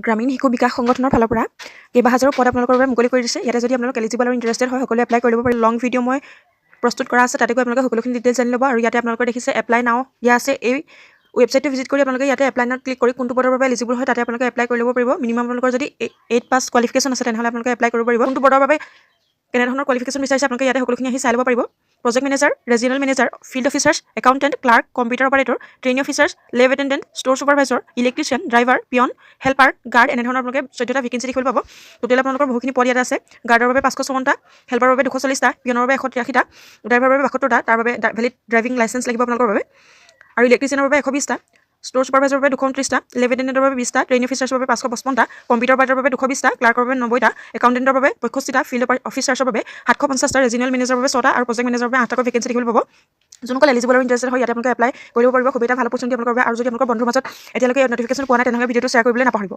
গ্ৰামীণ শিশু বিকাশ সংগঠনৰ ফালৰ পৰা কেইবাহাজাৰো পদ আপোনালোকৰ বাবে মুকলি কৰি দিছে। ইয়াতে যদি আপোনালোক এলিজিবল আৰু ইণ্টাৰেষ্টেড হয় সকলোৱে এপ্লাই কৰি ল'ব পাৰি। লং ভিডিঅ' মই প্ৰস্তুত কৰা আছে, তাতে গৈ আপোনালোকে সকলোখিনি ডিটেইলছ জানি ল'ব। আৰু ইয়াতে আপোনালোকে দেখিছে এপ্লাই নাও দিয়া আছে। এই ৱেবছাইটটো ভিজিট কৰি আপোনালোকে ইয়াতে এপ্লাই নাওত ক্লিক কৰি কোনটো পদৰ বাবে এলিজিবল হয় তাতে আপোনালোকে এপ্লাই কৰি ল'ব পাৰিব। মিনিমাম আপোনালোকৰ যদি 8 পাছ কোৱালিফিকেশ্যন আছে তেনেহ'লে আপোনালোকে এপ্লাই কৰিব পাৰিব। কোনটো পদৰ বাবে কেনেধৰণৰ কোৱালিফিকেশ্যন বিচাৰিছে আপোনালোকে ইয়াতে সকলোখিনি আহি চাই ল'ব পাৰিব। Project manager, regional manager, field officers, accountant, clerk, computer operator, trainee officers, lab attendant, store supervisor, electrician, driver, peon, helper, guard এনেধৰণৰ আপোনালোকে 14টা ভেকেঞ্চি দেখিবলৈ পাব। টোটেল আপোনালোকৰ বহুখিনি পদ ইয়াত আছে। গাৰ্ডৰ বাবে 554টা, হেল্পাৰৰ বাবে 240টা, পিয়নৰ বাবে 183টা, ড্ৰাইভাৰৰ বাবে 72টা, তাৰ বাবে ভেলিড ড্ৰাইভিং লাইচেঞ্চ লাগিব আপোনালোকৰ বাবে, আৰু ইলেক্ট্ৰিচিয়ানৰ বাবে 120টা, ষ্ট'ৰ ছুপাৰভাইজাৰৰ বাবে 229টা, লেব এটেণ্ডেণ্টৰ বাবে 20টা, ট্ৰেইনি অফিচাৰ্ছৰ বাবে 555টা, কম্পিউটাৰ অপাৰেটৰৰ বাবে 220টা, ক্লাৰ্কৰ বাবে 90টা, একাউণ্টেণ্টৰ বাবে 65টা, ফিল্ড অফিচাৰ্ছৰ বাবে 750টা, ৰেজিনেল মেনেজাৰৰ বাবে 6টা আৰু প্ৰজেক্ট মেনেজাৰৰ বাবে 8টাকৈ ভেকেঞ্চি দেখিবলৈ পাব। যোনসকল এলিজিবল আৰু ইণ্টাৰেষ্টেড হয় ইয়াতে আপোনালোকে এপ্লাই কৰিব পাৰিব। খুব এটা ভাল অপৰচুনিটি আপোনালোকৰ বাবে। আৰু যদি আপোনালোকৰ বন্ধুৰ মাজত এতিয়ালৈকে নটিফিকেশ্যন পোৱা নাই তেনেহ'লে ভিডিঅ'টো শ্বেয়াৰ কৰিবলৈ নাপাহৰিব।